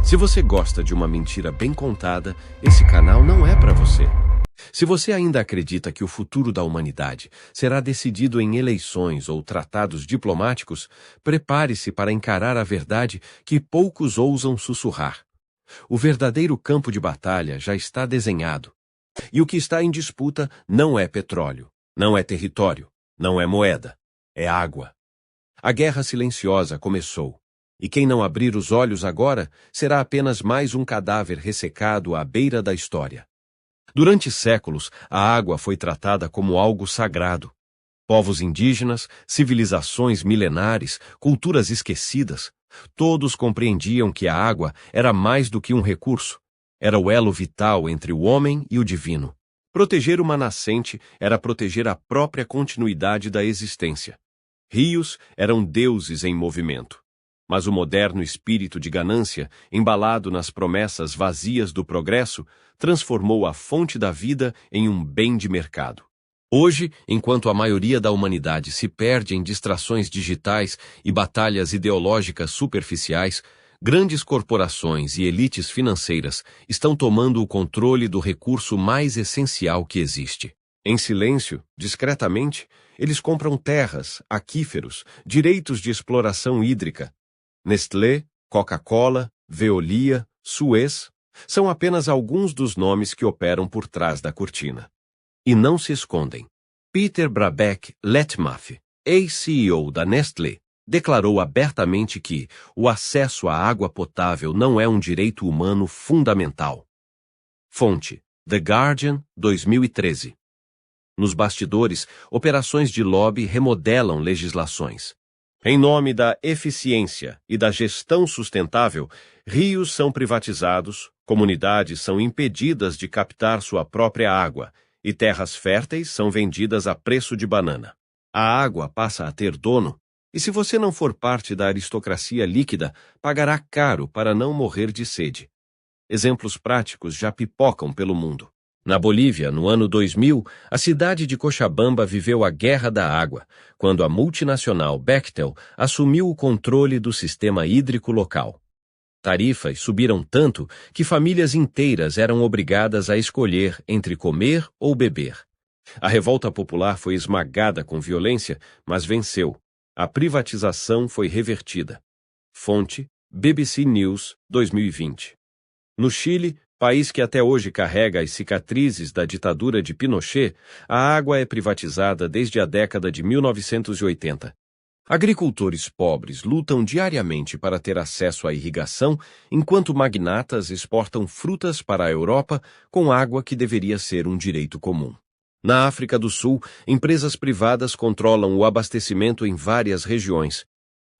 Se você gosta de uma mentira bem contada, esse canal não é para você. Se você ainda acredita que o futuro da humanidade será decidido em eleições ou tratados diplomáticos, prepare-se para encarar a verdade que poucos ousam sussurrar. O verdadeiro campo de batalha já está desenhado. E o que está em disputa não é petróleo, não é território, não é moeda, é água. A guerra silenciosa começou. E quem não abrir os olhos agora será apenas mais um cadáver ressecado à beira da história. Durante séculos, a água foi tratada como algo sagrado. Povos indígenas, civilizações milenares, culturas esquecidas, todos compreendiam que a água era mais do que um recurso. Era o elo vital entre o homem e o divino. Proteger uma nascente era proteger a própria continuidade da existência. Rios eram deuses em movimento. Mas o moderno espírito de ganância, embalado nas promessas vazias do progresso, transformou a fonte da vida em um bem de mercado. Hoje, enquanto a maioria da humanidade se perde em distrações digitais e batalhas ideológicas superficiais, grandes corporações e elites financeiras estão tomando o controle do recurso mais essencial que existe. Em silêncio, discretamente, eles compram terras, aquíferos, direitos de exploração hídrica. Nestlé, Coca-Cola, Veolia, Suez são apenas alguns dos nomes que operam por trás da cortina. E não se escondem. Peter Brabeck-Letmathe, ex-CEO da Nestlé, declarou abertamente que o acesso à água potável não é um direito humano fundamental. Fonte: The Guardian, 2013. Nos bastidores, operações de lobby remodelam legislações. Em nome da eficiência e da gestão sustentável, rios são privatizados, comunidades são impedidas de captar sua própria água e terras férteis são vendidas a preço de banana. A água passa a ter dono e, se você não for parte da aristocracia líquida, pagará caro para não morrer de sede. Exemplos práticos já pipocam pelo mundo. Na Bolívia, no ano 2000, a cidade de Cochabamba viveu a Guerra da Água, quando a multinacional Bechtel assumiu o controle do sistema hídrico local. Tarifas subiram tanto que famílias inteiras eram obrigadas a escolher entre comer ou beber. A revolta popular foi esmagada com violência, mas venceu. A privatização foi revertida. Fonte: BBC News, 2020. No Chile, país que até hoje carrega as cicatrizes da ditadura de Pinochet, a água é privatizada desde a década de 1980. Agricultores pobres lutam diariamente para ter acesso à irrigação, enquanto magnatas exportam frutas para a Europa com água que deveria ser um direito comum. Na África do Sul, empresas privadas controlam o abastecimento em várias regiões.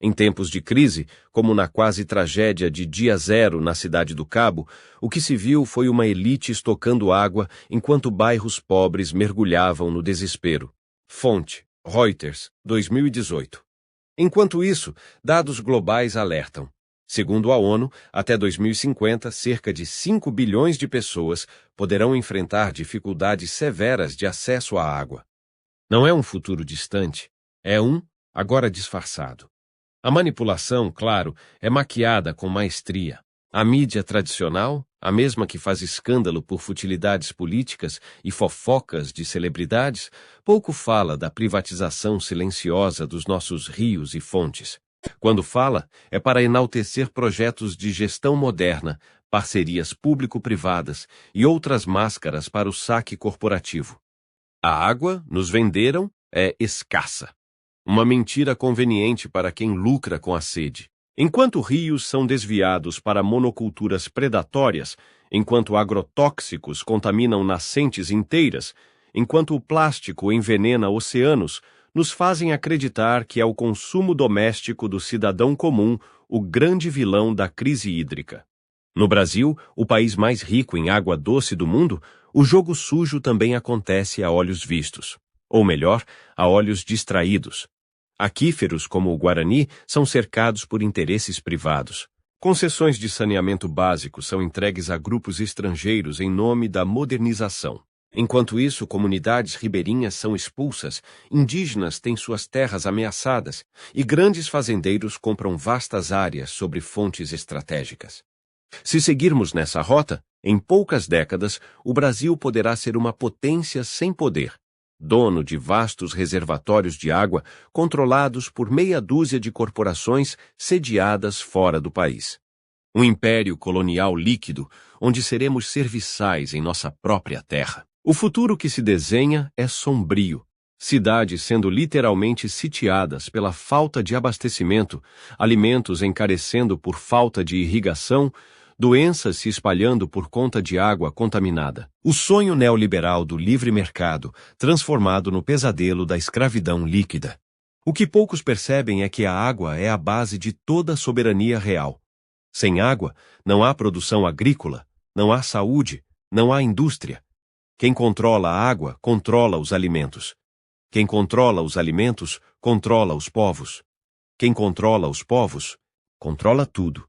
Em tempos de crise, como na quase tragédia de Dia Zero na Cidade do Cabo, o que se viu foi uma elite estocando água enquanto bairros pobres mergulhavam no desespero. Fonte: Reuters, 2018. Enquanto isso, dados globais alertam. Segundo a ONU, até 2050, cerca de 5 bilhões de pessoas poderão enfrentar dificuldades severas de acesso à água. Não é um futuro distante, é um agora disfarçado. A manipulação, claro, é maquiada com maestria. A mídia tradicional, a mesma que faz escândalo por futilidades políticas e fofocas de celebridades, pouco fala da privatização silenciosa dos nossos rios e fontes. Quando fala, é para enaltecer projetos de gestão moderna, parcerias público-privadas e outras máscaras para o saque corporativo. A água, nos venderam, é escassa. Uma mentira conveniente para quem lucra com a sede. Enquanto rios são desviados para monoculturas predatórias, enquanto agrotóxicos contaminam nascentes inteiras, enquanto o plástico envenena oceanos, nos fazem acreditar que é o consumo doméstico do cidadão comum o grande vilão da crise hídrica. No Brasil, o país mais rico em água doce do mundo, o jogo sujo também acontece a olhos vistos. Ou melhor, a olhos distraídos. Aquíferos como o Guarani são cercados por interesses privados. Concessões de saneamento básico são entregues a grupos estrangeiros em nome da modernização. Enquanto isso, comunidades ribeirinhas são expulsas, indígenas têm suas terras ameaçadas e grandes fazendeiros compram vastas áreas sobre fontes estratégicas. Se seguirmos nessa rota, em poucas décadas, o Brasil poderá ser uma potência sem poder, dono de vastos reservatórios de água controlados por meia dúzia de corporações sediadas fora do país. Um império colonial líquido, onde seremos serviçais em nossa própria terra. O futuro que se desenha é sombrio. Cidades sendo literalmente sitiadas pela falta de abastecimento, alimentos encarecendo por falta de irrigação, doenças se espalhando por conta de água contaminada. O sonho neoliberal do livre mercado, transformado no pesadelo da escravidão líquida. O que poucos percebem é que a água é a base de toda a soberania real. Sem água, não há produção agrícola, não há saúde, não há indústria. Quem controla a água, controla os alimentos. Quem controla os alimentos, controla os povos. Quem controla os povos, controla tudo.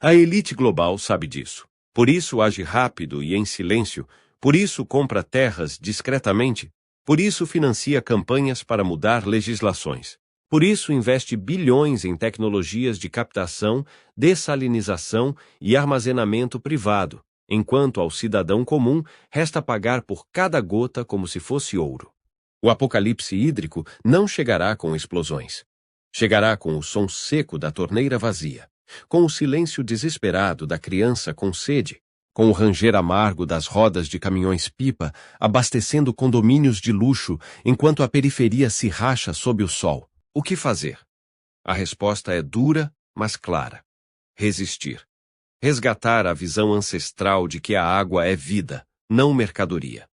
A elite global sabe disso. Por isso age rápido e em silêncio, por isso compra terras discretamente, por isso financia campanhas para mudar legislações. Por isso investe bilhões em tecnologias de captação, dessalinização e armazenamento privado, enquanto ao cidadão comum resta pagar por cada gota como se fosse ouro. O apocalipse hídrico não chegará com explosões. Chegará com o som seco da torneira vazia, com o silêncio desesperado da criança com sede, com o ranger amargo das rodas de caminhões-pipa abastecendo condomínios de luxo enquanto a periferia se racha sob o sol. O que fazer? A resposta é dura, mas clara. Resistir. Resgatar a visão ancestral de que a água é vida, não mercadoria.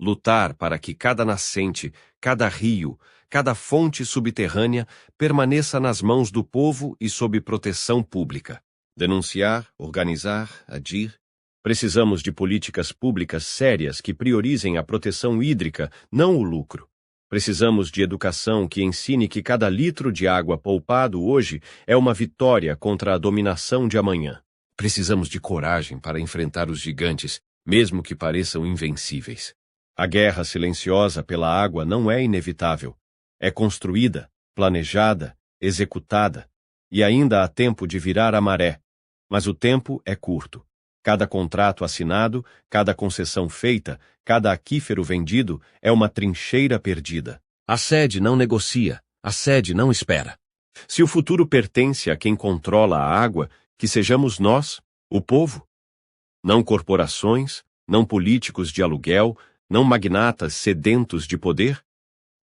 Lutar para que cada nascente, cada rio, cada fonte subterrânea permaneça nas mãos do povo e sob proteção pública. Denunciar, organizar, agir. Precisamos de políticas públicas sérias que priorizem a proteção hídrica, não o lucro. Precisamos de educação que ensine que cada litro de água poupado hoje é uma vitória contra a dominação de amanhã. Precisamos de coragem para enfrentar os gigantes, mesmo que pareçam invencíveis. A guerra silenciosa pela água não é inevitável. É construída, planejada, executada, e ainda há tempo de virar a maré. Mas o tempo é curto. Cada contrato assinado, cada concessão feita, cada aquífero vendido é uma trincheira perdida. A sede não negocia, a sede não espera. Se o futuro pertence a quem controla a água, que sejamos nós, o povo. Não corporações, não políticos de aluguel, não magnatas sedentos de poder?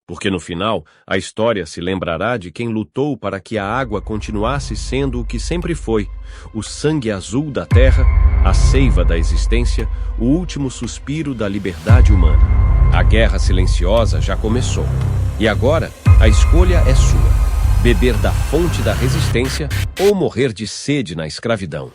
Porque no final, a história se lembrará de quem lutou para que a água continuasse sendo o que sempre foi, o sangue azul da terra, a seiva da existência, o último suspiro da liberdade humana. A guerra silenciosa já começou. E agora, a escolha é sua: beber da fonte da resistência ou morrer de sede na escravidão.